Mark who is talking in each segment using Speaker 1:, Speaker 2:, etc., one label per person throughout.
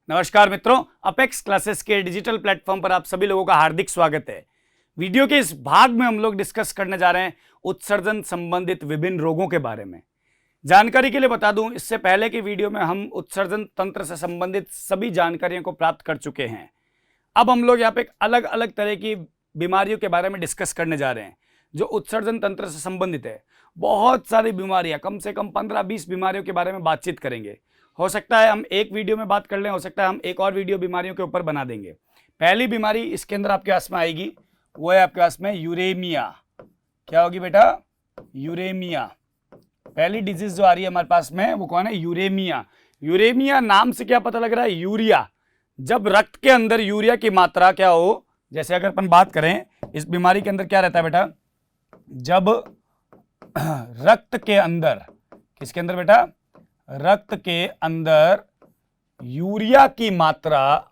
Speaker 1: नमस्कार मित्रों, apex classes के डिजिटल प्लेटफॉर्म पर आप सभी लोगों का हार्दिक स्वागत है। वीडियो के इस भाग में हम लोग डिस्कस करने जा रहे हैं उत्सर्जन संबंधित विभिन्न रोगों के बारे में। जानकारी के लिए बता दूं, इससे पहले की वीडियो में हम उत्सर्जन तंत्र से संबंधित सभी जानकारियों को प्राप्त कर चुके हैं। अब हम लोग यहाँ पे अलग अलग तरह की बीमारियों के बारे में डिस्कस करने जा रहे हैं जो उत्सर्जन तंत्र से संबंधित है। बहुत सारी बीमारियां, कम से कम 15-20 बीमारियों के बारे में बातचीत करेंगे। हो सकता है हम एक वीडियो में बात कर लें, हो सकता है हम एक और वीडियो बीमारियों के ऊपर बना देंगे। पहली बीमारी इसके अंदर आपके पास में आएगी, वो है आपके पास में यूरेमिया। क्या होगी बेटा? यूरेमिया। पहली डिजीज जो आ रही है हमारे पास में वो कौन है? यूरेमिया। यूरेमिया नाम से क्या पता लग रहा है? यूरिया। जब रक्त के अंदर यूरिया की मात्रा क्या हो, जैसे अगर अपन बात करें इस बीमारी के अंदर क्या रहता है बेटा, जब रक्त के अंदर, किसके अंदर बेटा? रक्त के अंदर यूरिया की मात्रा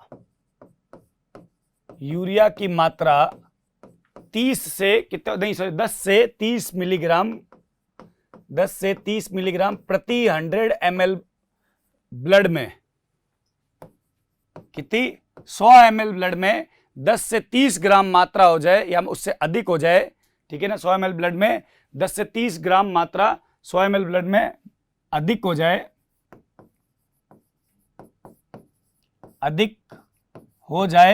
Speaker 1: 30 से कितना, नहीं सॉरी 10 से 30 मिलीग्राम प्रति 100 ml ब्लड में, कितनी? 100 ml ब्लड में 10 से 30 ग्राम मात्रा हो जाए या उससे अधिक हो जाए, ठीक है ना। 100 ml ब्लड में 10 से 30 ग्राम मात्रा 100 ml ब्लड में अधिक हो जाए,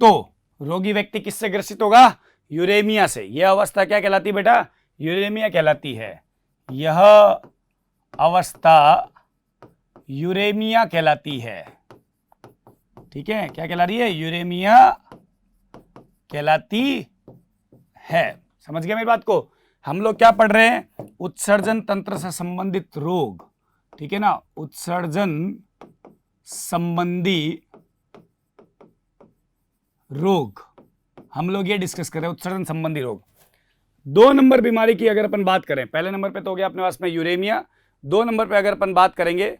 Speaker 1: तो रोगी व्यक्ति किससे ग्रसित होगा? यूरेमिया से। यह अवस्था क्या कहलाती है बेटा? यूरेमिया कहलाती है। यह अवस्था यूरेमिया कहलाती है, ठीक है। क्या कहला रही है? यूरेमिया कहलाती है। समझ गए मेरी बात को? हम लोग क्या पढ़ रहे हैं? उत्सर्जन तंत्र से संबंधित रोग, ठीक है ना। उत्सर्जन संबंधी रोग हम लोग ये डिस्कस कर रहे हैं, उत्सर्जन संबंधी रोग। 2 नंबर बीमारी की अगर अपन बात करें, पहले नंबर पे तो हो गया अपने पास में यूरेमिया। 2 नंबर पे अगर अपन बात करेंगे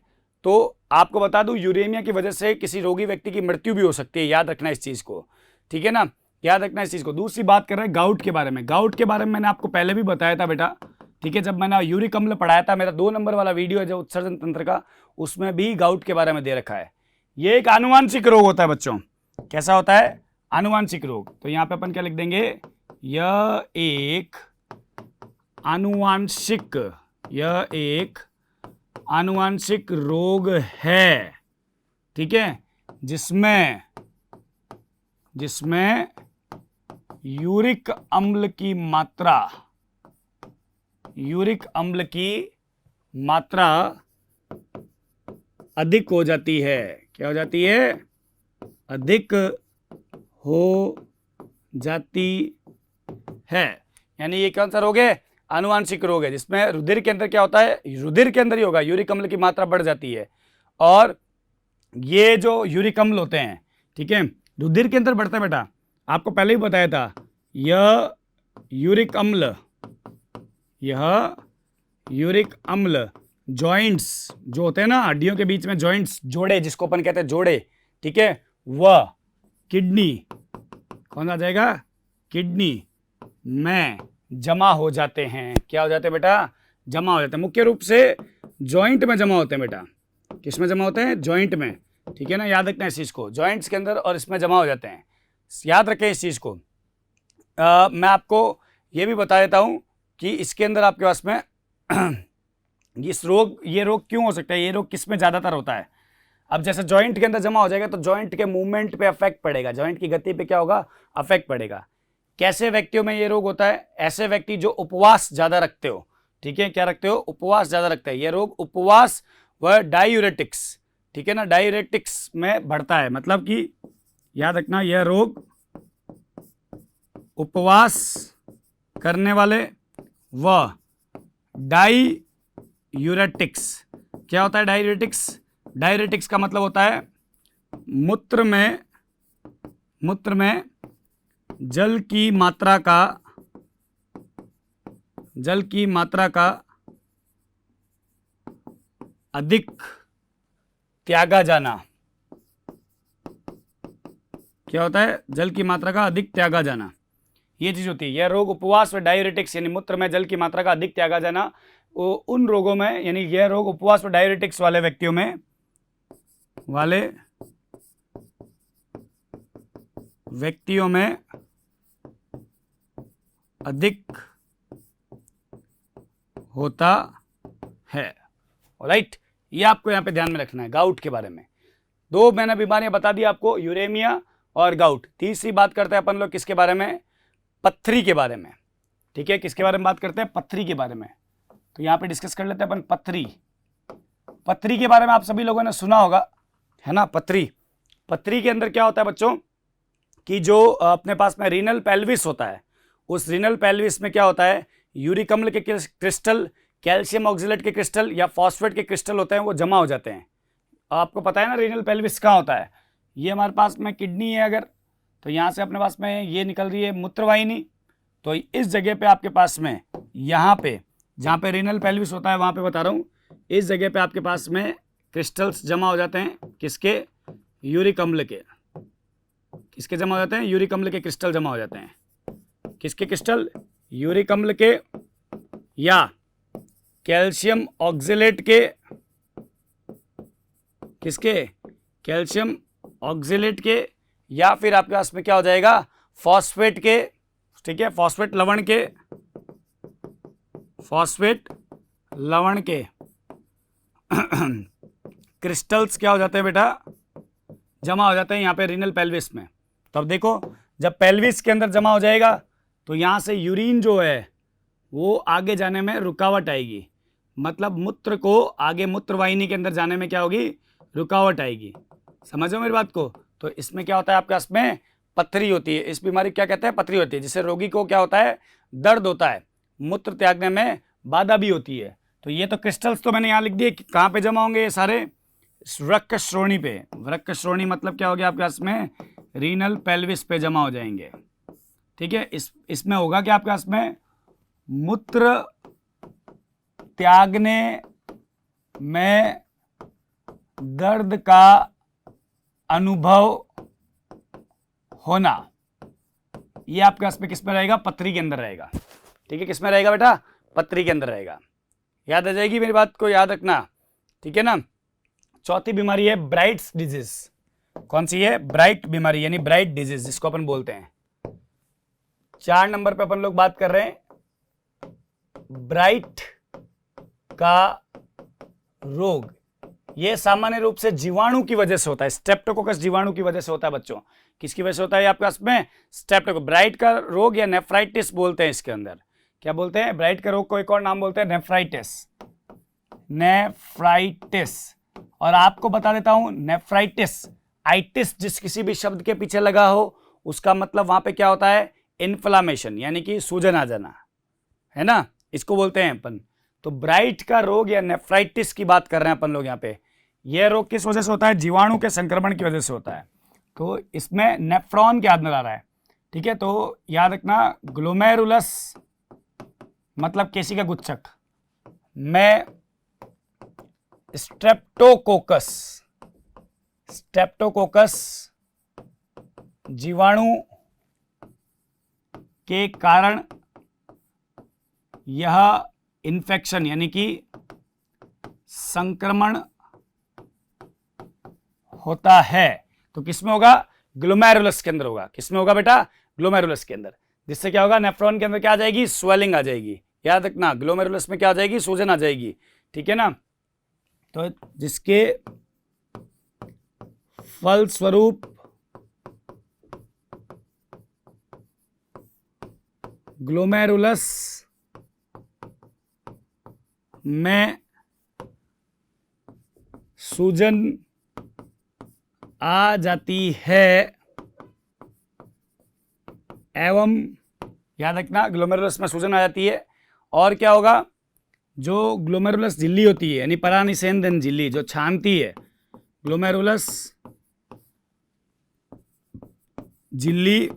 Speaker 1: तो आपको बता दूं, यूरेमिया की वजह से किसी रोगी व्यक्ति की मृत्यु भी हो सकती है। याद रखना इस चीज को, ठीक है ना, याद रखना इस चीज को। दूसरी बात कर रहे हैं गाउट के बारे में। गाउट के बारे में मैंने आपको पहले भी बताया था बेटा, ठीक है। जब मैंने यूरिक अम्ल पढ़ाया था, मेरा 2 नंबर वाला वीडियो है जो उत्सर्जन तंत्र का, उसमें भी गाउट के बारे में दे रखा है। ये एक आनुवांशिक रोग होता है बच्चों। कैसा होता है? आनुवांशिक रोग। तो यहां पे अपन क्या लिख देंगे? यह एक आनुवांशिक रोग है, ठीक है, जिसमें यूरिक अम्ल की मात्रा अधिक हो जाती है। क्या हो जाती है? अधिक हो जाती है। यानी ये कौन सा रोग है? आनुवांशिक रोग है, जिसमें रुधिर के अंदर क्या होता है? रुधिर के अंदर ही होगा, यूरिक अम्ल की मात्रा बढ़ जाती है। और ये जो यूरिक अम्ल होते हैं, ठीक है, रुधिर के अंदर बढ़ता है बेटा। आपको पहले ही बताया था, यह यूरिक अम्ल जॉइंट्स जो होते हैं ना, हड्डियों के बीच में जॉइंट्स, जोड़े जिसको अपन कहते हैं जोड़े, ठीक है, वह किडनी, कौन आ जाएगा? किडनी में जमा हो जाते हैं। क्या हो जाते हैं बेटा? जमा हो जाते हैं। मुख्य रूप से जॉइंट में जमा होते हैं बेटा। किस में जमा होते हैं? जॉइंट में, ठीक है ना। याद रखना इस चीज को, जॉइंट्स के अंदर और इसमें जमा हो जाते हैं। याद रखें इस चीज को। मैं आपको ये भी बता देता हूं कि इसके अंदर आपके पास में ये रोग क्यों हो सकता है, ये रोग किस में ज्यादातर होता है। अब जैसे जॉइंट के अंदर जमा हो जाएगा तो जॉइंट के मूवमेंट पे अफेक्ट पड़ेगा, जॉइंट की गति पे क्या होगा? अफेक्ट पड़ेगा। कैसे व्यक्तियों में ये रोग होता है? ऐसे व्यक्ति जो उपवास ज्यादा रखते हो, ठीक है। क्या रखते हो? उपवास ज्यादा रखते हैं। ये रोग उपवास व डायूरेटिक्स, ठीक है ना, डायूरेटिक्स में बढ़ता है। मतलब कि याद रखना, यह रोग उपवास करने वाले व डायूरेटिक्स। क्या होता है डायूरेटिक्स? डायूरेटिक्स का मतलब होता है मूत्र में जल की मात्रा का अधिक त्यागा जाना। क्या होता है? जल की मात्रा का अधिक त्यागा जाना। ये चीज होती है। यह रोग उपवास व डायूरेटिक्स यानी मूत्र में जल की मात्रा का अधिक त्यागा जाना, उन रोगों में, यानी यह रोग उपवास व डायूरेटिक्स वाले व्यक्तियों में वाले व्यक्तियों में अधिक होता है। राइट, ये आपको यहां पे ध्यान में रखना है गाउट के बारे में। दो मैंने बीमारियां बता दी आपको, यूरेमिया और गाउट। तीसरी बात करते हैं अपन लोग किसके बारे में, पथरी के बारे में। ठीक है, किसके बारे में बात करते हैं, पथरी के बारे में। तो यहां पे डिस्कस कर लेते हैं अपन पथरी। पथरी के बारे में आप सभी लोगों ने सुना होगा, है ना। पथरी के अंदर क्या होता है बच्चों कि जो अपने पास में रीनल पेल्विस होता है, उस रीनल पेल्विस में क्या होता है, यूरिक अम्ल के क्रिस्टल, कैल्शियम ऑक्जेलेट के क्रिस्टल या फॉस्फेट के क्रिस्टल होते हैं, वो जमा हो जाते हैं। आपको पता है ना रीनल पेल्विस कहाँ होता है, ये हमारे पास में किडनी है अगर, तो यहाँ से अपने पास में ये निकल रही है मूत्रवाहिनी, तो इस जगह पे आपके पास में यहाँ पे जहाँ पे रीनल पेल्विस होता है वहाँ पे बता रहा हूँ, इस जगह पे आपके पास में क्रिस्टल्स जमा हो जाते हैं। किसके, यूरिक अम्ल के। किसके जमा हो जाते हैं, यूरिक अम्ल के क्रिस्टल जमा हो जाते हैं। किसके क्रिस्टल, यूरिक अम्ल के या कैल्शियम ऑक्जेलेट के। किसके, कैल्शियम ऑक्जेलेट के, या फिर आपके पास में क्या हो जाएगा, फॉस्फेट के। ठीक है, फॉस्फेट लवण के, फॉस्फेट लवण के क्रिस्टल्स क्या हो जाते हैं बेटा, जमा हो जाते हैं यहाँ पे रीनल पेल्विस में। तो अब देखो, जब पेल्विस के अंदर जमा हो जाएगा तो यहाँ से यूरिन जो है वो आगे जाने में रुकावट आएगी, मतलब मूत्र को आगे मूत्रवाहिनी के अंदर जाने में क्या होगी, रुकावट आएगी। समझो मेरी बात को। तो इसमें क्या होता है, आपके पास में पथरी होती है। इस बीमारी क्या कहते हैं, पथरी होती है, जिससे रोगी को क्या होता है, दर्द होता है, मूत्र त्यागने में बाधा भी होती है। तो ये तो क्रिस्टल्स तो मैंने यहाँ लिख दिए, कहाँ पे जमा होंगे ये सारे, वृक्क श्रोणी पे। वृक्क श्रोणी मतलब क्या हो गया आपके पास में, रीनल पेल्विस पे जमा हो जाएंगे। ठीक है, इसमें होगा कि आपके पास में मूत्र त्यागने में दर्द का अनुभव होना, ये आपके पास में किस में रहेगा, पथरी के अंदर रहेगा। ठीक है, किस में रहेगा बेटा, पथरी के अंदर रहेगा। याद आ जाएगी मेरी बात को, याद रखना। ठीक है ना। चौथी बीमारी है ब्राइट्स डिजीज। कौन सी है, ब्राइट बीमारी, यानी ब्राइट डिजीज जिसको अपन बोलते हैं। 4 नंबर पे अपन लोग बात कर रहे हैं ब्राइट का रोग। यह सामान्य रूप से जीवाणु की वजह से होता है, स्ट्रेप्टोकोकस जीवाणु की वजह से होता है बच्चों। किसकी वजह से होता है आपके पास में, स्ट्रेप्टोकोकस। ब्राइट का रोग या नेफ्राइटिस बोलते हैं इसके अंदर। क्या बोलते हैं, ब्राइट का रोग को एक और नाम बोलते हैं नेफ्राइटिस। नेफ्राइटिस। और आपको बता देता हूं, नेफ्राइटिस, आइटिस जिस किसी भी शब्द के पीछे लगा हो उसका मतलब वहां पे क्या होता है, इन्फ्लामेशन, यानी कि सूजन आ जाना, है ना, इसको बोलते हैं अपन। तो ब्राइट का रोग या नेफ्राइटिस की बात कर रहे हैं अपन लोग यहाँ पे। यह रोग किस वजह से होता है, जीवाणु के संक्रमण की वजह से होता है। तो इसमें नेफ्रॉन के अंदर आ रहा है। ठीक है, तो याद रखना, ग्लोमेरुलस मतलब केसिका गुच्छक में स्ट्रेप्टोकोकस जीवाणु के कारण यह इन्फेक्शन यानी कि संक्रमण होता है। तो किसमें होगा, ग्लोमेरुलस के अंदर होगा। किसमें होगा बेटा, ग्लोमेरुलस के अंदर। जिससे क्या होगा, नेफ्रॉन के अंदर क्या आ जाएगी, स्वेलिंग आ जाएगी। याद रखना, ग्लोमेरुलस में क्या आ जाएगी, सूजन आ जाएगी। ठीक है ना। तो जिसके फलस्वरूप ग्लोमेरुलस में सूजन आ जाती है एवं, याद रखना, ग्लोमेरुलस में सूजन आ जाती है। और क्या होगा, जो ग्लोमेरुलस झिल्ली होती है यानी परानिसेंदन झिल्ली जो छानती है, ग्लोमेरुलस झिल्ली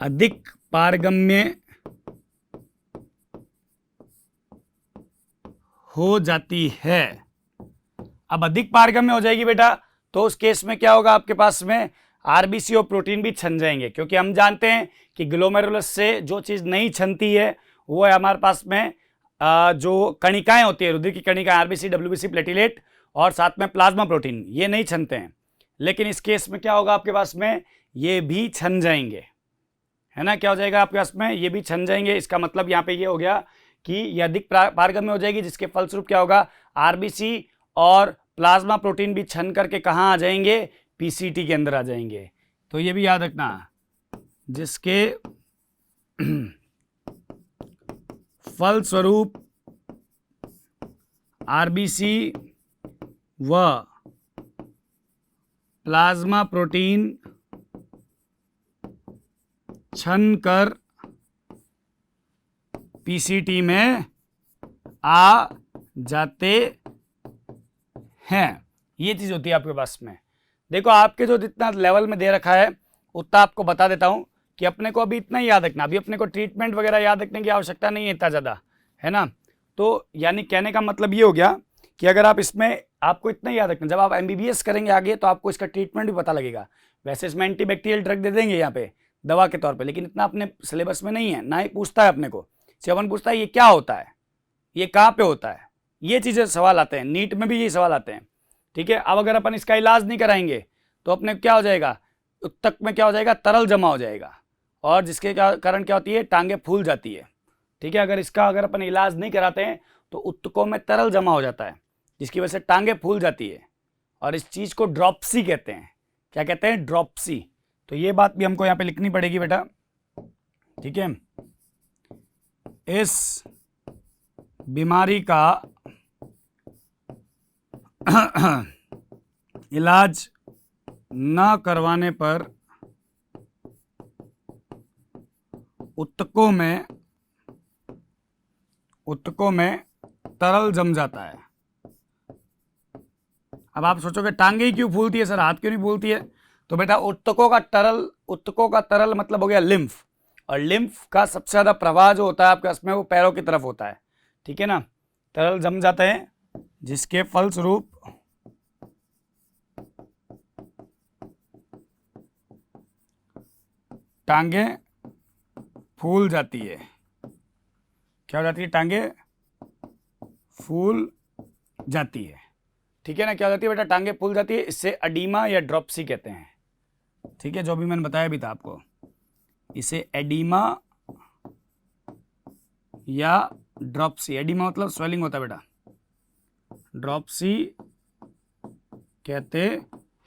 Speaker 1: अधिक पारगम्य हो जाती है। अब अधिक पारगम्य हो जाएगी बेटा, तो उस केस में क्या होगा, आपके पास में आरबीसी और प्रोटीन भी छन जाएंगे। क्योंकि हम जानते हैं कि ग्लोमेरुलस से जो चीज नहीं छनती है वो है हमारे पास में जो कणिकाएं होती है, रुधिर की कणिकाएं, आरबीसी, डब्ल्यूबीसी, प्लेटिलेट, और साथ में प्लाज्मा प्रोटीन, ये नहीं छनते हैं। लेकिन इस केस में क्या होगा आपके पास में, ये भी छन जाएंगे, है ना। क्या हो जाएगा आपके पास में, ये भी छन जाएंगे। इसका मतलब यहाँ पे ये हो गया कि ये अधिक पारगम्य हो जाएगी, जिसके फलस्वरूप क्या होगा, आरबीसी और प्लाज्मा प्रोटीन भी छन करके कहाँ आ जाएंगे, पीसीटी के अंदर आ जाएंगे। तो ये भी याद रखना, जिसके फलस्वरूप आरबीसी व प्लाज्मा प्रोटीन छन कर पीसीटी में आ जाते हैं। ये चीज होती है आपके पास में। देखो आपके जो जितना लेवल में दे रखा है उतना आपको बता देता हूं कि अपने को अभी इतना ही याद रखना, अभी अपने को ट्रीटमेंट वगैरह याद रखने की आवश्यकता नहीं है इतना ज़्यादा, है ना। तो यानी कहने का मतलब ये हो गया कि अगर आप इसमें आपको इतना ही याद रखना, जब आप एमबीबीएस करेंगे आगे तो आपको इसका ट्रीटमेंट भी पता लगेगा। वैसे इसमें एंटीबैक्टीरियल ड्रग दे देंगे यहाँ पे दवा के तौर पे, लेकिन इतना अपने सिलेबस में नहीं है, ना ही पूछता है अपने को। सेवन पूछता है ये क्या होता है, ये कहाँ पे होता है, ये चीज़ें सवाल आते हैं। नीट में भी ये सवाल आते हैं, ठीक है। अब अगर अपन इसका इलाज नहीं कराएंगे तो अपने क्या हो जाएगा, उत्तक में क्या हो जाएगा, तरल जमा हो जाएगा, और जिसके कारण क्या होती है, टांगे फूल जाती है, ठीक है। अगर अपन इलाज नहीं कराते हैं तो उत्तकों में तरल जमा हो जाता है, जिसकी वजह से टांगे फूल जाती है, और इस चीज़ को ड्रॉप्सी कहते हैं। क्या कहते हैं, ड्रॉप्सी। तो ये बात भी हमको यहाँ पे लिखनी पड़ेगी बेटा, ठीक है। इस बीमारी का इलाज न करवाने पर उत्तकों में तरल जम जाता है। अब आप सोचोगे टांगे ही क्यों फूलती है सर, हाथ क्यों नहीं फूलती है, तो बेटा उत्तकों का तरल मतलब हो गया लिम्फ, और लिम्फ का सबसे ज़्यादा प्रवाह जो होता है आपके उसमें वो पैरों की तरफ होता है, ठीक है ना। तरल जम जाते हैं जिसके फलस्वरूप टांगे फूल जाती है। क्या हो जाती है, टांगे फूल जाती है, ठीक है ना। क्या हो जाती है बेटा, टांगे फूल जाती है। इससे एडीमा या ड्रॉप्सी कहते हैं, ठीक है, जो भी मैंने बताया भी था आपको। इसे एडीमा या ड्रॉप्सी, एडीमा मतलब स्वेलिंग होता है बेटा, ड्रॉप्सी कहते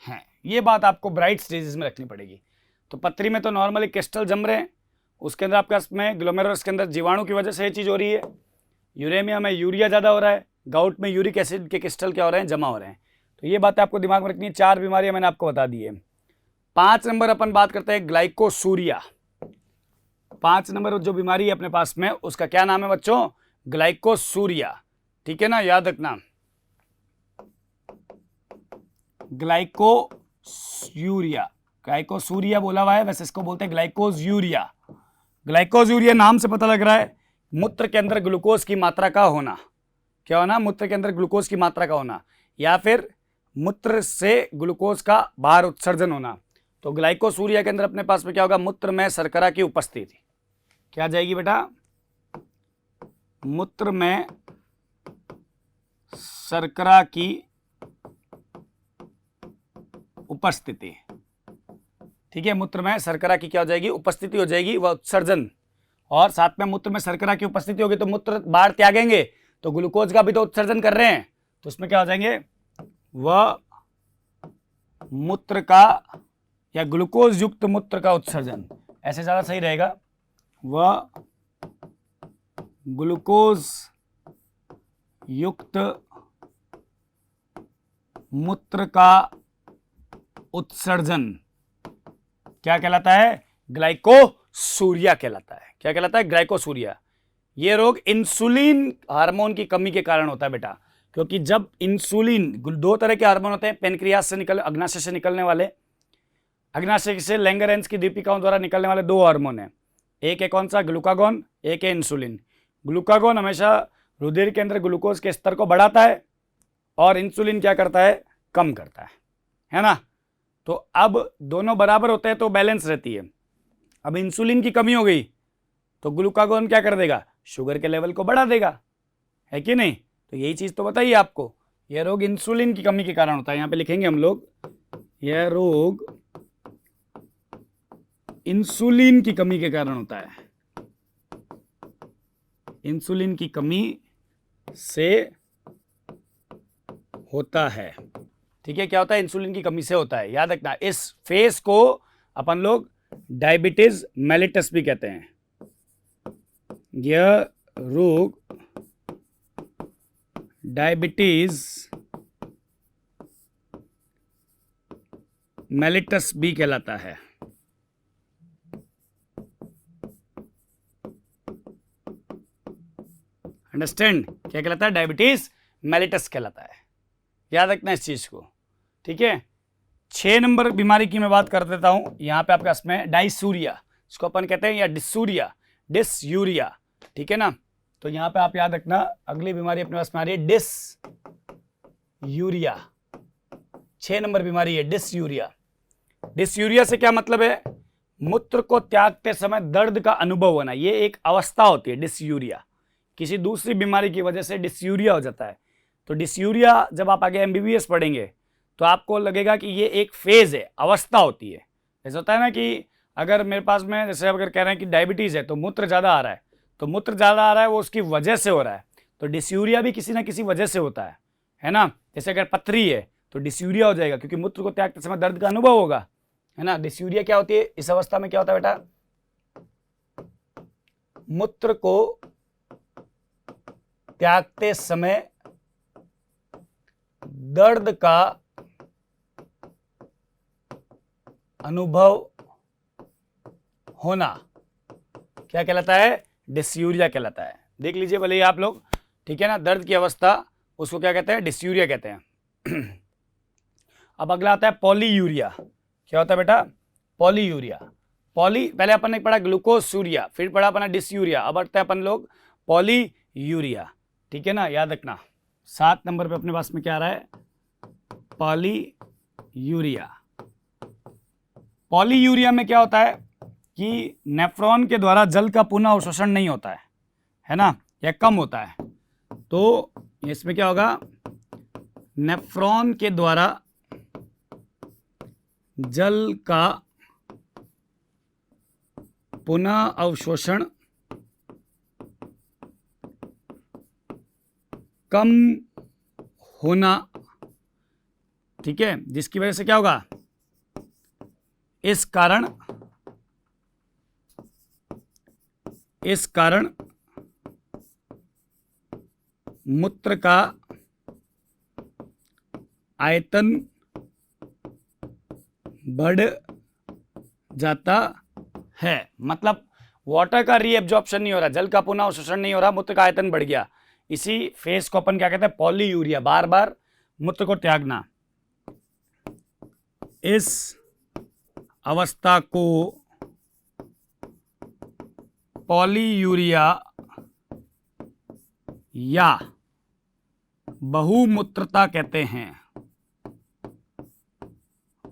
Speaker 1: हैं। ये बात आपको ब्राइट स्टेजेस में रखनी पड़ेगी। तो पथरी में तो नॉर्मली क्रिस्टल जम रहे हैं, उसके अंदर आपके में ग्लोमेरुलस के अंदर जीवाणु की वजह से ये चीज़ हो रही है। यूरेमिया में यूरिया ज़्यादा हो रहा है, गाउट में यूरिक एसिड के क्रिस्टल क्या हो रहे हैं, जमा हो रहे हैं। तो ये बातें आपको दिमाग में रखनी है। 4 बीमारियां मैंने आपको बता दी है। 5 नंबर अपन बात करते हैं ग्लाइकोसूरिया। 5 नंबर जो बीमारी है अपने पास में उसका क्या नाम है बच्चों, ग्लाइकोसूरिया, ठीक है ना, याद रखना। ग्लाइकोसूरिया, ग्लाइकोसूरिया बोला हुआ है, वैसे इसको बोलते हैं ग्लाइकोसूरिया। ग्लाइकोसूरिया नाम से पता लग रहा है मूत्र के अंदर ग्लूकोज की मात्रा का होना। क्या होना, मूत्र के अंदर ग्लूकोज की मात्रा का होना, या फिर मूत्र से ग्लूकोज का बाहर उत्सर्जन होना। तो ग्लाइकोसूरिया के अंदर अपने पास में क्या होगा, मूत्र में शर्करा की उपस्थिति। क्या आ जाएगी बेटा, मूत्र में शर्करा की उपस्थिति, ठीक है। मूत्र में शर्करा की क्या हो जाएगी, उपस्थिति हो जाएगी, वह उत्सर्जन। और साथ में मूत्र में शर्करा की उपस्थिति होगी तो मूत्र बाहर त्यागेंगे तो ग्लूकोज का भी तो उत्सर्जन कर रहे हैं, तो उसमें क्या हो जाएंगे, वह मूत्र का या ग्लूकोज युक्त मूत्र का उत्सर्जन, ऐसे ज्यादा सही रहेगा। वह ग्लूकोज युक्त मूत्र का उत्सर्जन क्या कहलाता है, ग्लाइकोसूरिया कहलाता है। क्या कहलाता है, ग्लाइकोसूरिया। ये रोग इंसुलिन हार्मोन की कमी के कारण होता है बेटा, क्योंकि जब इंसुलिन, 2 तरह के हार्मोन होते हैं पेनक्रियास से अग्नाशय से निकलने वाले, अग्नाशय से लैंगरेंस की दीपिकाओं द्वारा निकलने वाले 2 हार्मोन हैं। एक है कौन सा, ग्लूकागोन, एक है इंसुलिन। ग्लूकागोन हमेशा रुधिर के अंदर ग्लूकोज के स्तर को बढ़ाता है और इंसुलिन क्या करता है, कम करता है ना। तो अब दोनों बराबर होते हैं तो बैलेंस रहती है। अब इंसुलिन की कमी हो गई तो ग्लूकागोन क्या कर देगा, शुगर के लेवल को बढ़ा देगा, है कि नहीं। तो यही चीज़ तो बताइए आपको, यह रोग इंसुलिन की कमी के कारण होता है। यहां पे लिखेंगे हम लोग, यह रोग इंसुलिन की कमी के कारण होता है। इंसुलिन की कमी से होता है। ठीक है, क्या होता है? इंसुलिन की कमी से होता है। याद रखना, इस फेस को अपन लोग डायबिटीज मेलिटस भी कहते हैं। यह रोग डायबिटीज मेलिटस भी कहलाता है। अंडरस्टैंड? क्या कहलाता है? डायबिटीज मेलिटस कहलाता है। याद रखना इस चीज को। ठीक है, 6 नंबर बीमारी की मैं बात कर देता हूं। यहां पे आपके पास में डाइसूरिया, इसको अपन कहते हैं, या डिसूरिया, डिसयूरिया। ठीक है ना, तो यहां पे आप याद रखना, अगली बीमारी अपने पास में आ रही है डिसयूरिया। 6 नंबर बीमारी है डिसयूरिया। डिसयूरिया से क्या मतलब है? मूत्र को त्यागते समय दर्द का अनुभव होना। ये एक अवस्था होती है डिसयूरिया। किसी दूसरी बीमारी की वजह से डिसयूरिया हो जाता है। तो डिसयूरिया जब आप आगे एमबीबीएस पढ़ेंगे तो आपको लगेगा कि ये एक फेज है, अवस्था होती है। जैसे होता है ना कि अगर मेरे पास में, जैसे अगर कह रहे हैं कि डायबिटीज है तो मूत्र ज़्यादा आ रहा है, तो मूत्र ज़्यादा आ रहा है वो उसकी वजह से हो रहा है। तो डिसयूरिया भी किसी ना किसी वजह से होता है ना। जैसे अगर पथरी है तो डिसयूरिया हो जाएगा, क्योंकि मूत्र को त्यागते समय दर्द का अनुभव होगा, है ना। डिसयूरिया क्या होती है? इस अवस्था में क्या होता है बेटा? मूत्र को त्यागते समय दर्द का अनुभव होना क्या कहलाता है? डिसयूरिया कहलाता है। देख लीजिए भले ही आप लोग, ठीक है ना, दर्द की अवस्था उसको क्या कहते हैं? डिसयूरिया कहते हैं। अब अगला आता है पॉलीयूरिया। क्या होता है बेटा? पॉलीयूरिया। पहले अपन ने पढ़ा ग्लूकोसूरिया, फिर पढ़ा अपना डिसयूरिया, अब बढ़ते हैं अपन लोग पॉलीयूरिया। ठीक है ना, याद रखना। 7 नंबर पे अपने पास में क्या आ रहा है? पॉलीयूरिया। पॉलीयूरिया में क्या होता है कि नेफ्रॉन के द्वारा जल का पुनः अवशोषण नहीं होता है ना, या कम होता है। तो इसमें क्या होगा? नेफ्रॉन के द्वारा जल का पुनः अवशोषण कम होना। ठीक है, जिसकी वजह से क्या होगा? इस कारण मूत्र का आयतन बढ़ जाता है। मतलब वाटर का रीएब्जॉर्प्शन नहीं हो रहा, जल का पुनः अवशोषण नहीं हो रहा, मूत्र का आयतन बढ़ गया। इसी फेज को अपन क्या कहते हैं? पॉलीयूरिया। बार बार मूत्र को त्यागना। इस अवस्था को पॉलीयूरिया या बहुमूत्रता कहते हैं।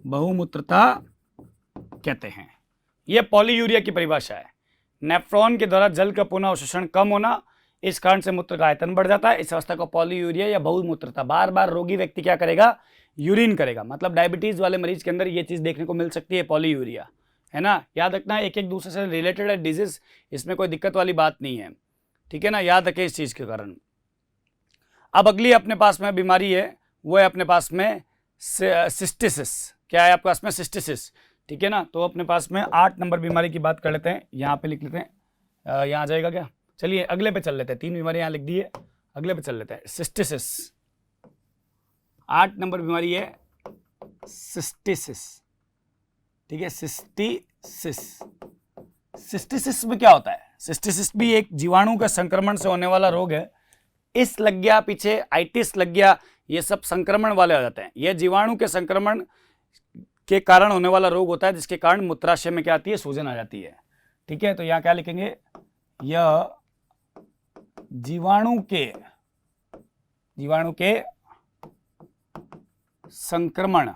Speaker 1: बहुमूत्रता कहते हैं। यह पॉलीयूरिया की परिभाषा है। नेफ्रॉन के द्वारा जल का पुनः अवशोषण कम होना, इस कारण से मूत्र का आयतन बढ़ जाता है। इस अवस्था को पॉलीयूरिया या बहुमूत्रता। बार बार रोगी व्यक्ति क्या करेगा? यूरिन करेगा। मतलब डायबिटीज वाले मरीज के अंदर ये चीज देखने को मिल सकती है, पॉलीयूरिया, है ना। याद रखना, एक एक दूसरे से रिलेटेड है डिजीज, इसमें कोई दिक्कत वाली बात नहीं है। ठीक है ना, याद रखें इस चीज के कारण। अब अगली अपने पास में बीमारी है, वो है अपने पास में सिस्टिसिस। क्या है आपके पास में? सिस्टिसिस। ठीक है ना, तो अपने पास में 8 नंबर बीमारी की बात कर लेते हैं। यहाँ पे लिख लेते हैं, यहाँ आ जाएगा क्या? चलिए अगले पे चल लेते हैं। 3 बीमारी यहाँ लिख दी है, अगले पे चल लेते हैं। सिस्टिसिस 8 नंबर बीमारी है सिस्टिसिस। ठीक है, सिस्टिसिस। सिस्टिसिस में क्या होता है? सिस्टिसिस भी एक जीवाणु के संक्रमण से होने वाला रोग है। इस लग गया पीछे, आइटिस लग गया, ये सब संक्रमण वाले हो जाते हैं। यह जीवाणु के संक्रमण के कारण होने वाला रोग होता है, जिसके कारण मूत्राशय में क्या आती है? सूजन आ जाती है। ठीक है, तो यहां क्या लिखेंगे? यह जीवाणु के संक्रमण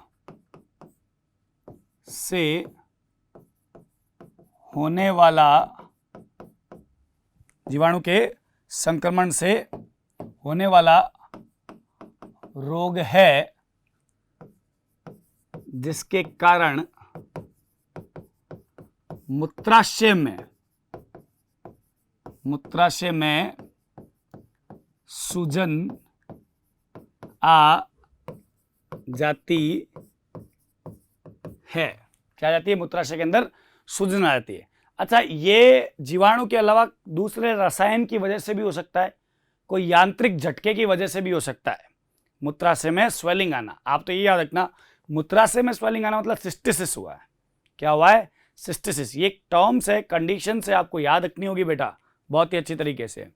Speaker 1: से होने वाला, जीवाणु के संक्रमण से होने वाला रोग है जिसके कारण मूत्राशय में सूजन आ जाती है। क्या आ जाती है? मूत्राशय के अंदर सूजन आ जाती है। अच्छा, ये जीवाणु के अलावा दूसरे रसायन की वजह से भी हो सकता है, कोई यांत्रिक झटके की वजह से भी हो सकता है मूत्राशय में स्वेलिंग आना। आप तो ये याद रखना, मूत्राशय में स्वेलिंग आना मतलब सिस्टिसिस हुआ है। क्या हुआ है? सिस्टिसिस। ये टर्म्स है, कंडीशन से आपको याद रखनी होगी बेटा, बहुत ही अच्छी तरीके से।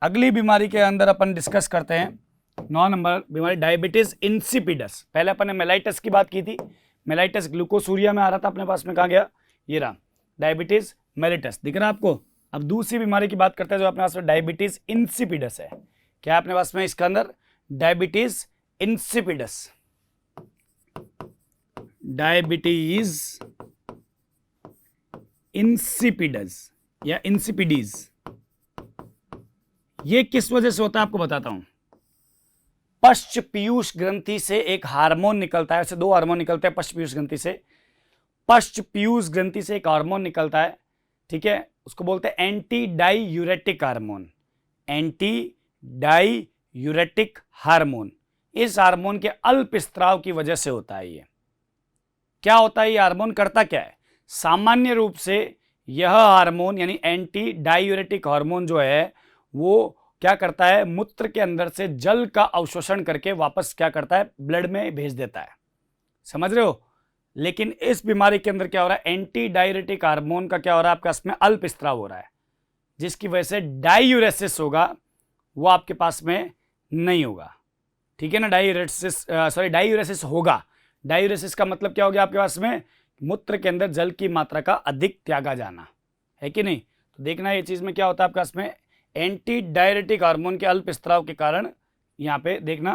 Speaker 1: अगली बीमारी के अंदर अपन डिस्कस करते हैं 9 नंबर बीमारी, डायबिटीज इंसिपिडस। पहले अपन ने मेलाइटस की बात की थी, मेलाइटस ग्लूकोसूरिया में आ रहा था अपने पास में, कहाँ गया? ये रहा, डायबिटीज मेलिटस, दिख रहा है आपको। अब दूसरी बीमारी की बात करते हैं जो अपने पास में डायबिटीज इंसिपिडस है। क्या अपने पास में इसका अंदर? डायबिटीज इंसिपिडस, डायबिटीज इंसिपिडस या इंसिपिडीज। ये किस वजह से होता है आपको बताता हूं। पश्च पीयूष ग्रंथि से एक हार्मोन निकलता है, ऐसे 2 हार्मोन निकलते हैं पश्च पीयूष ग्रंथि से। पश्च पीयूष ग्रंथि से एक हार्मोन निकलता है, ठीक है, उसको बोलते हैं anti diuretic hormone. Anti diuretic hormone. इस हार्मोन के अल्प स्त्राव की वजह से होता है ये। क्या होता है ये हार्मोन? करता क्या है? सामान्य रूप से यह हार्मोन यानी एंटी डाईयूरेटिक हार्मोन जो है वो क्या करता है? मूत्र के अंदर से जल का अवशोषण करके वापस क्या करता है? ब्लड में भेज देता है। समझ रहे हो? लेकिन इस बीमारी के अंदर क्या हो रहा है? एंटी डायूरेटिक हार्मोन का क्या हो रहा है? आपके इसमें अल्प स्त्राव हो रहा है, जिसकी वजह से डायूरेसिस होगा, वो आपके पास में नहीं होगा। ठीक है ना? डायूरेसिस होगा। डायूरेसिस का मतलब क्या हो गया आपके पास में? मूत्र के अंदर जल की मात्रा का अधिक त्यागा जाना, है कि नहीं? तो देखना ये चीज में क्या होता है आपके पास में, एंटी डायूरेटिक हार्मोन के अल्प स्त्राव के कारण यहां पे देखना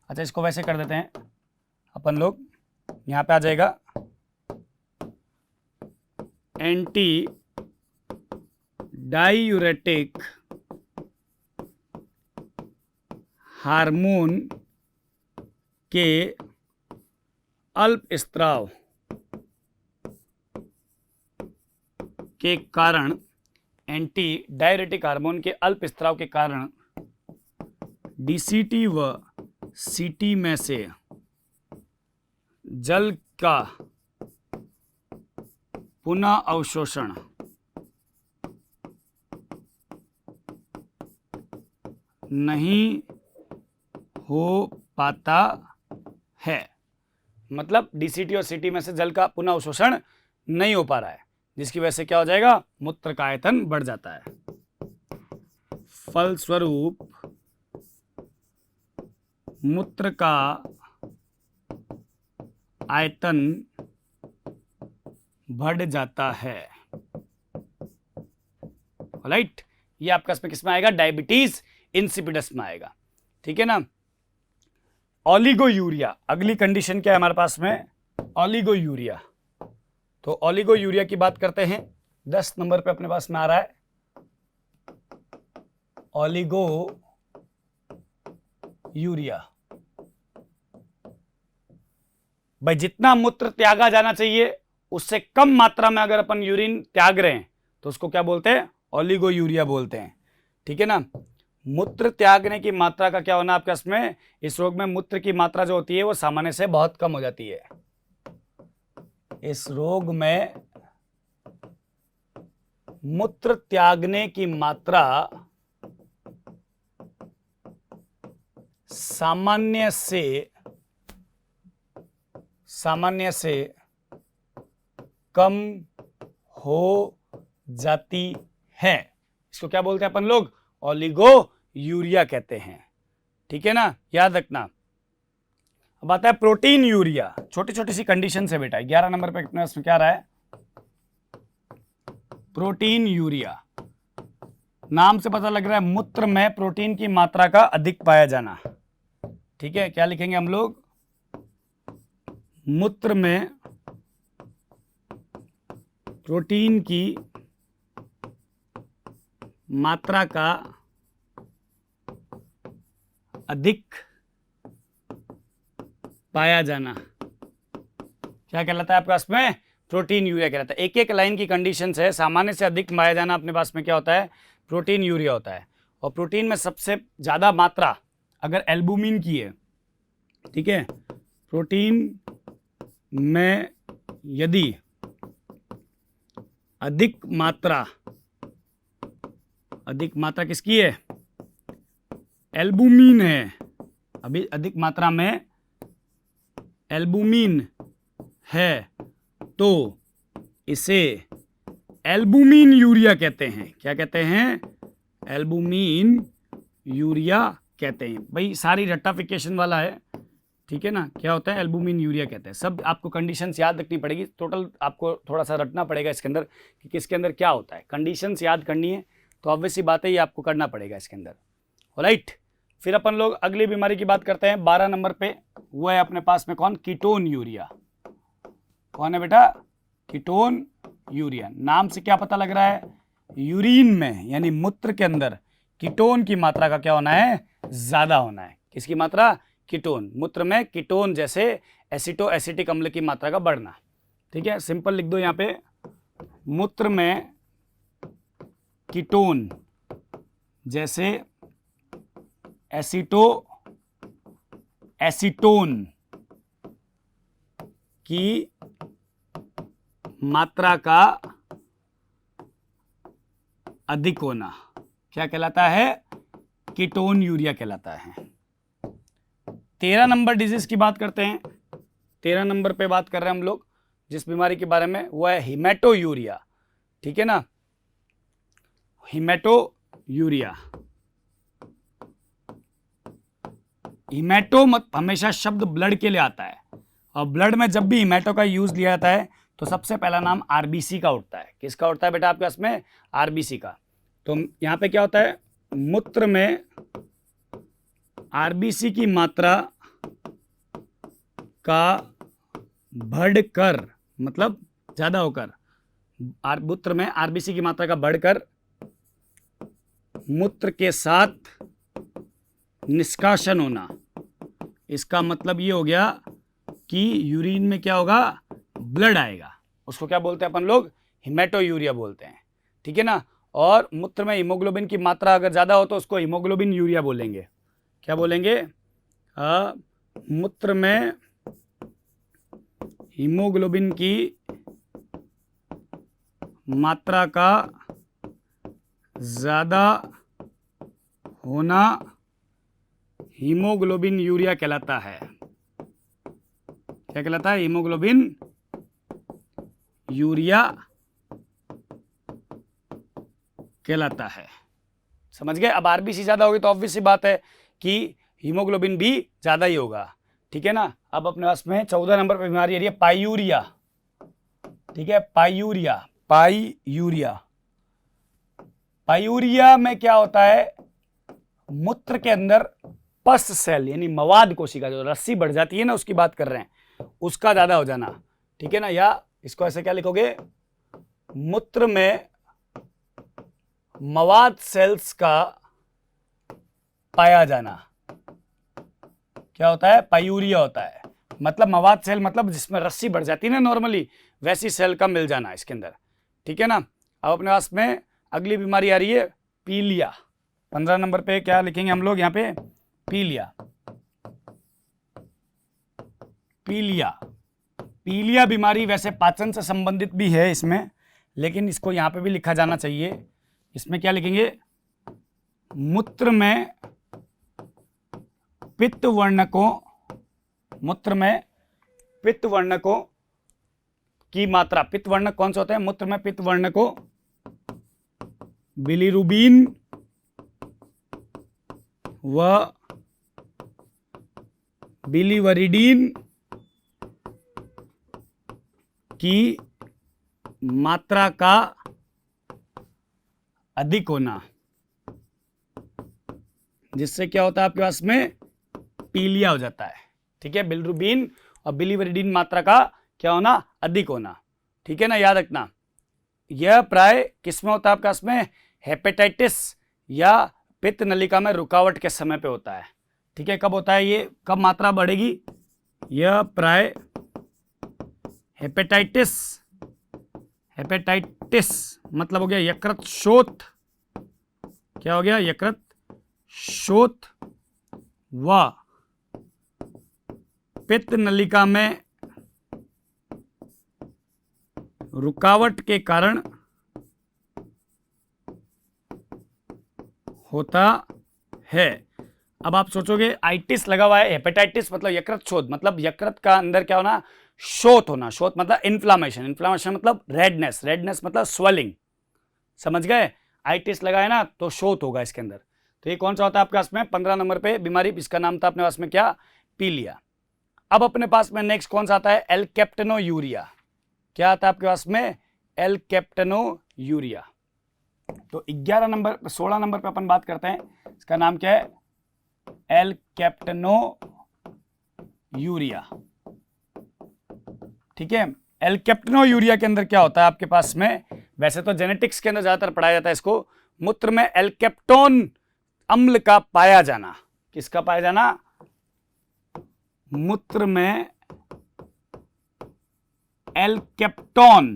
Speaker 1: अच्छा इसको वैसे कर देते हैं अपन लोग, यहां पे आ जाएगा एंटी डायूरेटिक हार्मोन के अल्प स्त्राव के कारण, एंटी डायूरेटिक हार्मोन के अल्प स्त्राव के कारण डीसीटी व सीटी में से जल का पुनः अवशोषण नहीं हो पाता है। मतलब डीसीटी और सीटी में से जल का पुनः अवशोषण नहीं हो पा रहा है, जिसकी वजह से क्या हो जाएगा? मूत्र का आयतन बढ़ जाता है। फलस्वरूप मूत्र का आयतन बढ़ जाता है। राइट, ये आपका इसमें किस में आएगा? डायबिटीज इंसिपिडस में आएगा। ठीक है ना? ओलिगोयूरिया, अगली कंडीशन क्या है हमारे पास में? ओलिगोयूरिया। तो ओलिगोयूरिया की बात करते हैं, 10 नंबर पे अपने पास में आ रहा है ओलिगोयूरिया। भाई जितना मूत्र त्यागा जाना चाहिए उससे कम मात्रा में अगर अपन यूरिन त्याग रहे हैं तो उसको क्या बोलते हैं? ओलिगोयूरिया बोलते हैं। ठीक है ना? मूत्र त्यागने की मात्रा का क्या होना आपके इसमें? इस रोग में मूत्र की मात्रा जो होती है वो सामान्य से बहुत कम हो जाती है। इस रोग में मूत्र त्यागने की मात्रा सामान्य से कम हो जाती है। इसको क्या बोलते हैं अपन लोग? ओलिगोयूरिया कहते हैं। ठीक है ना? याद रखना। अब आता है प्रोटीन यूरिया। छोटी छोटी सी कंडीशन से बेटा, 11 नंबर पे अपने उसमें क्या रहा है? Protein urea. नाम से पता लग रहा है मूत्र में प्रोटीन की मात्रा का अधिक पाया जाना। ठीक है, क्या लिखेंगे हम लोग? मूत्र में प्रोटीन की मात्रा का अधिक पाया जाना क्या कहलाता है आपके पास में? प्रोटीन यूरिया कहलाता है। एक एक लाइन की कंडीशंस है। सामान्य से अधिक पाया जाना अपने पास में क्या होता है? प्रोटीन यूरिया होता है। और प्रोटीन में सबसे ज़्यादा मात्रा अगर एल्बुमिन की है, ठीक है, प्रोटीन में यदि अधिक मात्रा किसकी है? एल्बुमिन है। अभी अधिक मात्रा में एल्बुमिन है तो इसे एल्बुमिन यूरिया कहते हैं। क्या कहते हैं? एल्बुमिन यूरिया कहते हैं। भाई सारी रट्टाफिकेशन वाला है, ठीक है ना। क्या होता है? एल्बुमिन यूरिया कहते हैं। सब आपको कंडीशंस याद रखनी पड़ेगी। टोटल आपको थोड़ा सा रटना पड़ेगा इसके अंदर कि किसके अंदर क्या होता है। कंडीशंस याद करनी है तो ऑब्वियस सी बात है, ये आपको करना पड़ेगा इसके अंदर। ऑलराइट, फिर अपन लोग अगली बीमारी की बात करते हैं 12 नंबर पे। वो है अपने पास में कौन? Ketone urea. कौन है बेटा? Ketone urea. नाम से क्या पता लग रहा है? यूरिन में यानी मूत्र के अंदर कीटोन की मात्रा का क्या होना है? ज्यादा होना है। किसकी मात्रा? कीटोन। मूत्र में कीटोन जैसे एसिटिक अम्ल की मात्रा का बढ़ना। ठीक है, सिंपल लिख दो यहाँ पे, मूत्र में कीटोन जैसे एसीटोन की मात्रा का अधिक होना क्या कहलाता है? कीटोन यूरिया कहलाता है। 13 नंबर डिजीज की बात करते हैं। 13 नंबर पे बात कर रहे हैं हम लोग जिस बीमारी के बारे में, वो है हिमेटो यूरिया। ठीक है ना, हिमेटो यूरिया। हिमेटो मत हमेशा शब्द ब्लड के लिए आता है, और ब्लड में जब भी हिमेटो का यूज लिया जाता है तो सबसे पहला नाम आरबीसी का उठता है। किसका उठता है बेटा आपके पास में? आरबीसी का। तो यहां पे क्या होता है? मूत्र में आरबीसी की मात्रा का बढ़कर, मतलब ज्यादा होकर, मूत्र में आरबीसी की मात्रा का बढ़कर मूत्र के साथ निष्कासन होना। इसका मतलब ये हो गया कि यूरिन में क्या होगा? ब्लड आएगा। उसको क्या बोलते हैं अपन लोग? हिमेटो यूरिया बोलते हैं। ठीक है ना। और मूत्र में हीमोग्लोबिन की मात्रा अगर ज्यादा हो तो उसको हीमोग्लोबिन यूरिया बोलेंगे। क्या बोलेंगे? मूत्र में हीमोग्लोबिन की मात्रा का ज्यादा होना हीमोग्लोबिन यूरिया कहलाता है। क्या कहलाता है? हीमोग्लोबिन यूरिया कहलाता है। समझ गए? अब आरबीसी ज्यादा होगी तो ऑब्वियस सी बात है कि हीमोग्लोबिन भी ज्यादा ही होगा। ठीक है ना। अब अपने पास में 14 नंबर पर बीमारी आ रही है पायूरिया। ठीक है, पायूरिया में क्या होता है? मूत्र के अंदर पस सेल यानी मवाद कोशिका, जो रस्सी बढ़ जाती है ना, उसकी बात कर रहे हैं, उसका ज्यादा हो जाना। ठीक है ना। या इसको ऐसे क्या लिखोगे? मूत्र में मवाद सेल्स का पाया जाना क्या होता है? पायूरिया होता है। मतलब मवाद सेल मतलब जिसमें रस्सी बढ़ जाती है ना नॉर्मली, वैसी सेल का मिल जाना इसके अंदर। ठीक है ना। अब अपने पास में अगली बीमारी आ रही है पीलिया। 15 नंबर पे क्या लिखेंगे हम लोग यहाँ पे? पीलिया बीमारी वैसे पाचन से संबंधित भी है इसमें, लेकिन इसको यहाँ पे भी लिखा जाना चाहिए। इसमें क्या लिखेंगे? मूत्र में पित्त वर्णकों की मात्रा। पित्त वर्णक कौन से होते हैं? मूत्र में पित्त वर्णकों बिलिरुबिन व बिलिवरिडीन की मात्रा का अधिक होना, जिससे क्या होता है आपके पास में? पीलिया हो जाता है। ठीक है, बिलिरुबिन और बिलिवरिडीन मात्रा का क्या होना? अधिक होना। ठीक है ना, याद रखना। यह प्राय किसमें होता है आपके पास में? हेपेटाइटिस या पित्त नलिका में रुकावट के समय पे होता है। ठीक है, कब होता है ये, कब मात्रा बढ़ेगी, यह प्राय हेपेटाइटिस, हेपेटाइटिस मतलब हो गया यकृत शोथ, क्या हो गया, यकृत शोथ व पित्त नलिका में रुकावट के कारण होता है। अब आप सोचोगे आइटिस लगा हुआ है, हेपेटाइटिस मतलब यकृत शोथ, मतलब यकृत का अंदर क्या होना, शोथ होना, शोथ मतलब इन्फ्लामेशन, इन्फ्लामेशन मतलब रेडनेस, रेडनेस मतलब स्वेलिंग, समझ गए। आइटिस लगा है ना तो शोथ होगा इसके अंदर। तो ये कौन सा होता है आपके पास में 15 नंबर पे बीमारी, इसका नाम था अपने पास में क्या, पीलिया। अब अपने पास में नेक्स्ट कौन सा आता है, एल्केप्टेनोयूरिया। क्या आता है आपके पास में, एल्केप्टेनोयूरिया। तो 11 नंबर 16 नंबर पे अपन बात करते हैं, इसका नाम क्या है, एल्केप्टेनोयूरिया। ठीक है, एल्केप्टेनोयूरिया के अंदर क्या होता है आपके पास में, वैसे तो जेनेटिक्स के अंदर ज्यादातर पढ़ाया जाता है इसको, मूत्र में एल्केप्टोन अम्ल का पाया जाना, किसका पाया जाना, मूत्र में एल्केप्टोन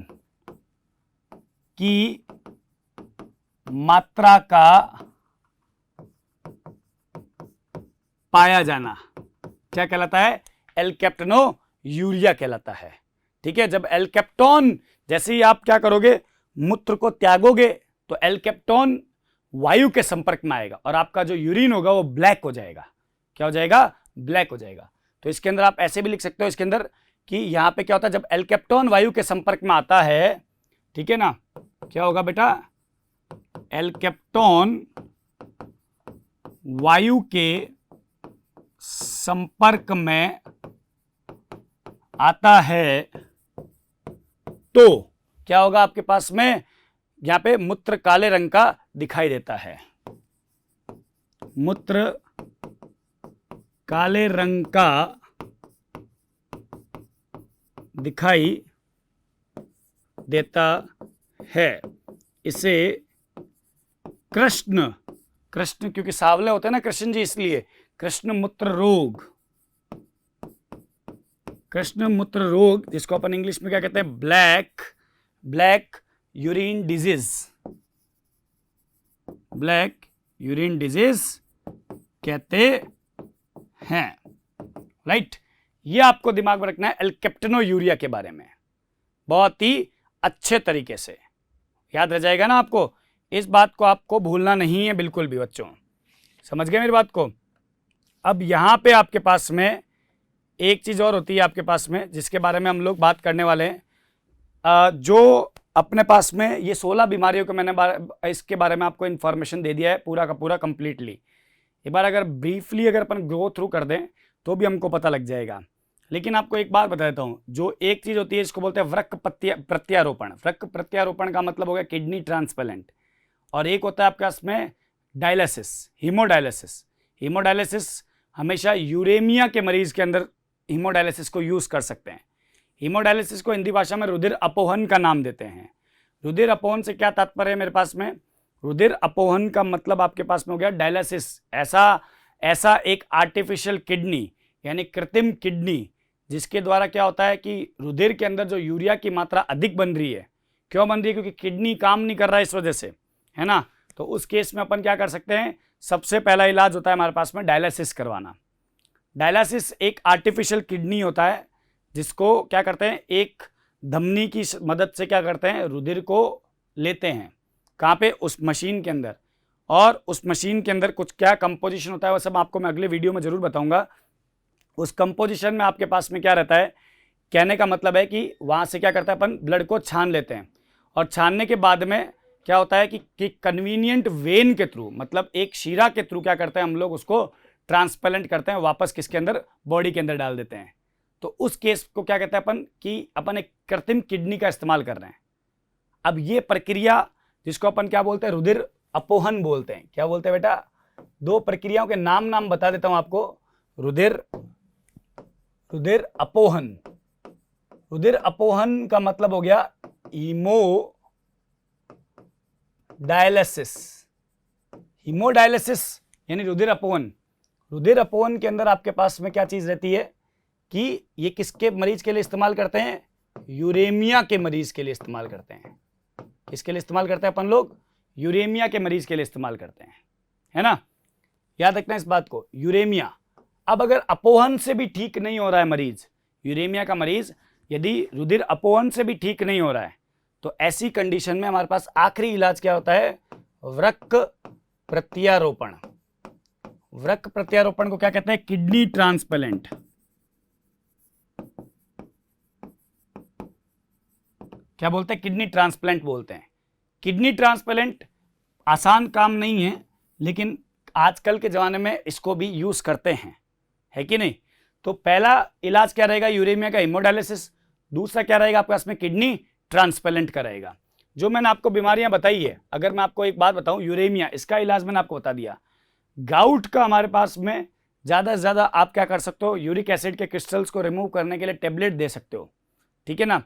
Speaker 1: की मात्रा का पाया जाना क्या कहलाता है, एल्केप्टेनोयूरिया कहलाता है। ठीक है, जब एल्केप्टोन, जैसे ही आप क्या करोगे, मूत्र को त्यागोगे तो एल्केप्टोन वायु के संपर्क में आएगा और आपका जो यूरिन होगा वो ब्लैक हो जाएगा, क्या हो जाएगा, ब्लैक हो जाएगा। तो इसके अंदर आप ऐसे भी लिख सकते हो इसके अंदर कि यहां पे क्या होता है, जब एल्केप्टोन वायु के संपर्क में आता है, ठीक है ना, क्या होगा बेटा, एल्केप्टोन वायु के संपर्क में आता है तो क्या होगा आपके पास में, यहां पे मूत्र काले रंग का दिखाई देता है, मूत्र काले रंग का दिखाई देता है। इसे कृष्ण, कृष्ण क्योंकि सांवले होते हैं ना कृष्ण जी, इसलिए कृष्ण मूत्र रोग, कृष्ण मूत्र रोग, जिसको अपन इंग्लिश में क्या कहते हैं, black urine disease, black urine disease कहते हैं, राइट। ये आपको दिमाग में रखना है एल्केप्टेनोयूरिया के बारे में, बहुत ही अच्छे तरीके से याद रह जाएगा ना आपको, इस बात को आपको भूलना नहीं है बिल्कुल भी बच्चों, समझ गए मेरी बात को। अब यहां पे आपके पास में एक चीज और होती है आपके पास में, जिसके बारे में हम लोग बात करने वाले हैं, जो अपने पास में ये 16 बीमारियों के मैंने इसके बारे में आपको इन्फॉर्मेशन दे दिया है पूरा का पूरा कंप्लीटली। एक बार अगर ब्रीफली अगर अपन गो थ्रू कर दें तो भी हमको पता लग जाएगा। लेकिन आपको एक बात बता देता हूँ, जो एक चीज़ होती है इसको बोलते हैं वृक्क प्रत्यारोपण। वृक्क प्रत्यारोपण का मतलब हो गया किडनी ट्रांसप्लांट, और एक होता है आपके पास में डायलिसिस, हीमोडायलिसिस। हीमोडायलिसिस हमेशा यूरेमिया के मरीज के अंदर हीमोडायलिसिस को यूज़ कर सकते हैं। हीमोडायलिसिस को हिंदी भाषा में रुधिर अपोहन का नाम देते हैं। रुधिर अपोहन से क्या तात्पर्य है मेरे पास में, रुधिर अपोहन का मतलब आपके पास में हो गया डायलिसिस, ऐसा एक आर्टिफिशियल किडनी यानी कृत्रिम किडनी, जिसके द्वारा क्या होता है कि रुधिर के अंदर जो यूरिया की मात्रा अधिक बन रही है, क्यों बन रही है, क्योंकि किडनी काम नहीं कर रहा है इस वजह से, है ना। तो उस केस में अपन क्या कर सकते हैं, सबसे पहला इलाज होता है हमारे पास में डायलिसिस करवाना। डायलिसिस एक आर्टिफिशियल किडनी होता है जिसको क्या करते हैं, एक धमनी की मदद से क्या करते हैं, रुधिर को लेते हैं, कहाँ पे, उस मशीन के अंदर, और उस मशीन के अंदर कुछ क्या कंपोजिशन होता है वो सब आपको मैं अगले वीडियो में जरूर बताऊंगा। उस कंपोजिशन में आपके पास में क्या रहता है, कहने का मतलब है कि वहाँ से क्या करता है अपन ब्लड को छान लेते हैं, और छानने के बाद में क्या होता है कि कन्वीनियंट वेन के थ्रू, मतलब एक शीरा के थ्रू क्या करते हैं हम लोग उसको ट्रांसप्लांट करते हैं, वापस किसके अंदर, बॉडी के अंदर डाल देते हैं। तो उस केस को क्या कहते हैं अपन कि अपन एक कृत्रिम किडनी का इस्तेमाल कर रहे हैं। अब ये प्रक्रिया जिसको अपन क्या बोलते हैं, रुधिर अपोहन बोलते हैं। क्या बोलते हैं बेटा, दो प्रक्रियाओं के नाम बता देता हूं आपको। रुधिर अपोहन, रुधिर अपोहन का मतलब हो गया हीमोडायलिसिस, हीमोडायलिसिस यानी रुधिर अपोहन, रुधिर अपोहन के अंदर आपके पास में क्या चीज रहती है कि ये किसके मरीज के लिए इस्तेमाल करते हैं, यूरेमिया के मरीज के लिए इस्तेमाल करते हैं। किसके लिए इस्तेमाल करते हैं अपन लोग, यूरेमिया के मरीज के लिए इस्तेमाल करते हैं, है ना, याद रखना इस बात को, यूरेमिया। अब अगर अपोहन से भी ठीक नहीं हो रहा है मरीज, यूरेमिया का मरीज यदि रुधिर अपोहन से भी ठीक नहीं हो रहा है, तो ऐसी कंडीशन में हमारे पास आखिरी इलाज क्या होता है, वृक्क प्रत्यारोपण। वृक्क प्रत्यारोपण को क्या कहते हैं, किडनी ट्रांसप्लांट। क्या बोलते हैं, किडनी ट्रांसप्लांट बोलते हैं। किडनी ट्रांसप्लांट आसान काम नहीं है, लेकिन आजकल के जमाने में इसको भी यूज करते हैं, है कि नहीं। तो पहला इलाज क्या रहेगा, यूरेमिया का हीमोडायलिसिस। दूसरा क्या रहेगा आपके पास में, किडनी ट्रांसप्लांट का रहेगा। जो मैंने आपको बीमारियां बताई है, अगर मैं आपको एक बात बताऊं, यूरेमिया, इसका इलाज मैंने आपको बता दिया। गाउट का हमारे पास में ज़्यादा से ज़्यादा आप क्या कर सकते हो, यूरिक एसिड के क्रिस्टल्स को रिमूव करने के लिए टेबलेट दे सकते हो, ठीक है ना।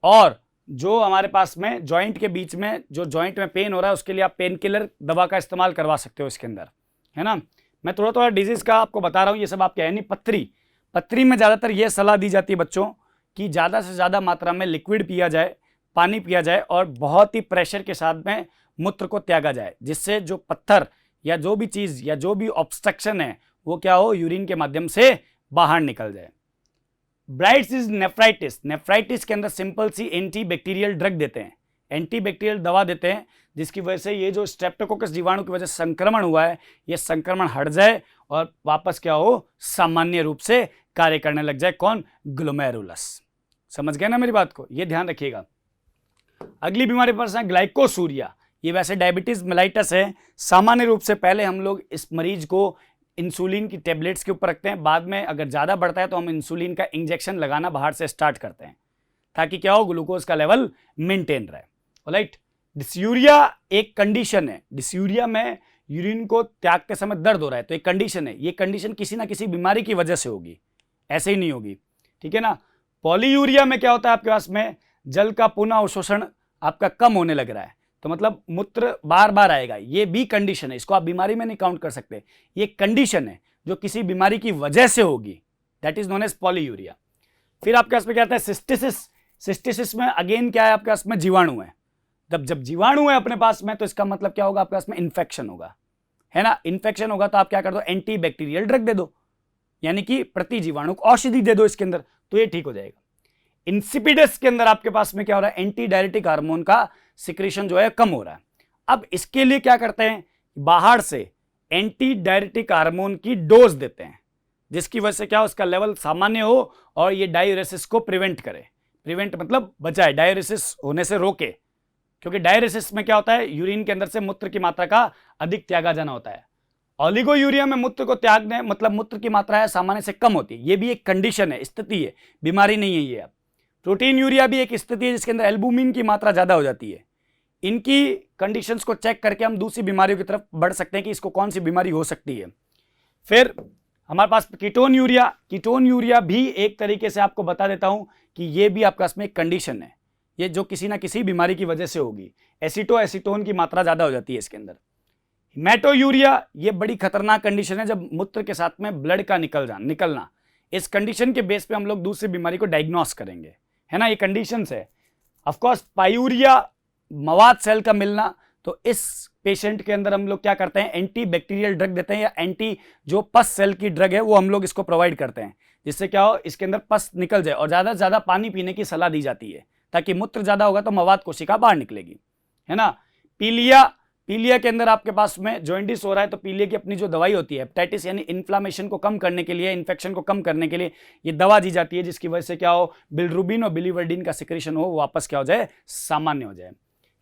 Speaker 1: और जो हमारे पास में जॉइंट के बीच में, जो जॉइंट में पेन हो रहा है, उसके लिए आप पेन किलर दवा का इस्तेमाल करवा सकते हो इसके अंदर, है ना। मैं थोड़ा थोड़ा डिजीज़ का आपको बता रहा हूँ, ये सब आपके है नहीं। पथरी में ज़्यादातर ये सलाह दी जाती है बच्चों कि ज़्यादा से ज़्यादा मात्रा में लिक्विड पिया जाए, पानी पिया जाए, और बहुत ही प्रेशर के साथ में मूत्र को त्यागा जाए, जिससे जो पत्थर या जो भी चीज़ या जो भी ऑब्स्ट्रक्शन है वो क्या हो, यूरिन के माध्यम से बाहर निकल जाए। Brides is nephritis. नेफ्राइटिस के अंदर सिंपल सी एंटी बैक्टीरियल ड्रग देते हैं, एंटी बैक्टीरियल दवा देते हैं, जिसकी वजह से ये जो स्ट्रेप्टोकोकस जीवाणु की वजह से संक्रमण हुआ है, ये संक्रमण हट जाए और वापस क्या हो, सामान्य रूप से कार्य करने लग जाए। कौन, ग्लोमेरुलस। समझ गए ना मेरी बात को, ये ध्यान रखिएगा। अगली बीमारी पर है ग्लाइकोसूरिया। ये वैसे डायबिटीज मेलाइटस है। सामान्य रूप से पहले हम लोग इस मरीज को इंसुलिन की टेबलेट्स के ऊपर रखते हैं, बाद में अगर ज़्यादा बढ़ता है तो हम इंसुलिन का इंजेक्शन लगाना बाहर से स्टार्ट करते हैं, ताकि क्या हो, ग्लूकोज का लेवल मेंटेन रहे। राइट। डिस्यूरिया एक कंडीशन है, डिस्यूरिया में यूरिन को त्यागते समय दर्द हो रहा है, तो एक कंडीशन है। ये कंडीशन किसी ना किसी बीमारी की वजह से होगी, ऐसे ही नहीं होगी, ठीक है ना। पॉलीयूरिया में क्या होता है, आपके पास में जल का पुनः अवशोषण आपका कम होने लग रहा है, तो मतलब मूत्र बार बार आएगा। ये भी कंडीशन है, इसको आप बीमारी में नहीं काउंट कर सकते, ये कंडीशन है जो किसी बीमारी की वजह से होगी, that is known as polyuria. फिर आपके पास में क्या आता है, सिस्टिसिस। सिस्टिसिस में अगेन क्या है, आपके पास में जीवाणु है। जब जीवाणु है अपने पास में, तो इसका मतलब क्या होगा, आपके पास में इन्फेक्शन होगा, है ना। इन्फेक्शन होगा तो आप क्या कर दो, एंटी बैक्टीरियल ड्रग दे दो, यानी कि प्रति जीवाणु औषधि दे दो इसके अंदर, तो ये ठीक हो जाएगा। इंसिपिडस के अंदर आपके पास में क्या हो रहा है, एंटी डायरेटिक हार्मोन का सिक्रेशन जो है कम हो रहा है। अब इसके लिए क्या करते हैं, बाहर से एंटी डायरेटिक हार्मोन की डोज देते हैं, जिसकी वजह से क्या हो, उसका लेवल सामान्य हो और ये डायूरेसिस को प्रिवेंट करे। प्रिवेंट मतलब बचाए, डायूरेसिस होने से रोके, क्योंकि डायूरेसिस में क्या होता है, यूरिन के अंदर से मूत्र की मात्रा का अधिक त्यागा जाना होता है। ओलिगोयूरिया में मूत्र को त्यागने मतलब मूत्र की मात्रा है सामान्य से कम होती है, ये भी एक कंडीशन है, स्थिति है, बीमारी नहीं है ये। अब प्रोटीन यूरिया भी एक स्थिति है जिसके अंदर एल्बुमिन की मात्रा ज़्यादा हो जाती है। इनकी कंडीशंस को चेक करके हम दूसरी बीमारियों की तरफ बढ़ सकते हैं कि इसको कौन सी बीमारी हो सकती है। फिर हमारे पास कीटोन यूरिया। कीटोन यूरिया भी एक तरीके से आपको बता देता हूं कि ये भी आपके पास में एक कंडीशन है, ये जो किसी ना किसी बीमारी की वजह से होगी। एसीटोन की मात्रा ज़्यादा हो जाती है इसके अंदर। हिमेटोयूरिया, ये बड़ी खतरनाक कंडीशन है, जब मूत्र के साथ में ब्लड का निकलना। इस कंडीशन के बेस पे हम लोग दूसरी बीमारी को डायग्नोस करेंगे, है ना, ये कंडीशंस है। ऑफकोर्स पायूरिया, मवाद सेल का मिलना, तो इस पेशेंट के अंदर हम लोग क्या करते हैं, एंटी बैक्टीरियल ड्रग देते हैं, या एंटी जो पस सेल की ड्रग है वो हम लोग इसको प्रोवाइड करते हैं, जिससे क्या हो, इसके अंदर पस निकल जाए। और ज़्यादा से ज़्यादा पानी पीने की सलाह दी जाती है, ताकि मूत्र ज़्यादा होगा तो मवाद कोशिका बाहर निकलेगी, है ना। पीलिया के अंदर आपके पास में जॉइंटिस हो रहा है, तो पीलिया की अपनी जो दवाई होती है, हेपेटाइटिस यानी इन्फ्लामेशन को कम करने के लिए, इन्फेक्शन को कम करने के लिए ये दवा दी जाती है, जिसकी वजह से क्या हो, बिलिरुबिन और बिलिवर्डिन का सिक्रेशन हो, वापस क्या हो जाए, सामान्य हो जाए।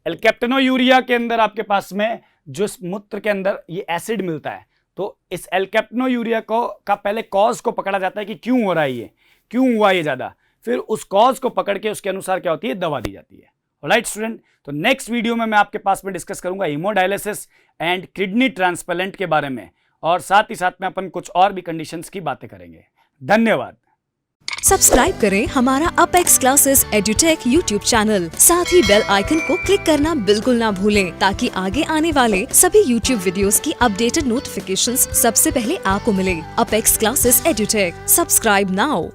Speaker 1: एल्केप्टेनोयूरिया के अंदर आपके पास में जो मूत्र के अंदर ये एसिड मिलता है, तो इस एल्केप्टेनोयूरिया का पहले कॉज को पकड़ा जाता है कि क्यों हो रहा है, ये क्यों हुआ ये ज़्यादा, फिर उस कॉज को पकड़ के उसके अनुसार क्या होती है, दवा दी जाती है। राइट स्टूडेंट, तो नेक्स्ट वीडियो में मैं आपके पास में डिस्कस करूंगा हीमोडायलिसिस एंड किडनी ट्रांसप्लांट के बारे में, और साथ ही साथ में अपन कुछ और भी कंडीशंस की बातें करेंगे। धन्यवाद।
Speaker 2: सब्सक्राइब करें हमारा apex classes edutech YouTube channel. साथ ही बेल आइकन को क्लिक करना बिल्कुल ना भूलें ताकि आगे आने वाले सभी यूट्यूब वीडियोस की अपडेटेड नोटिफिकेशंस सबसे पहले आपको मिले। Apex classes edutech, subscribe now.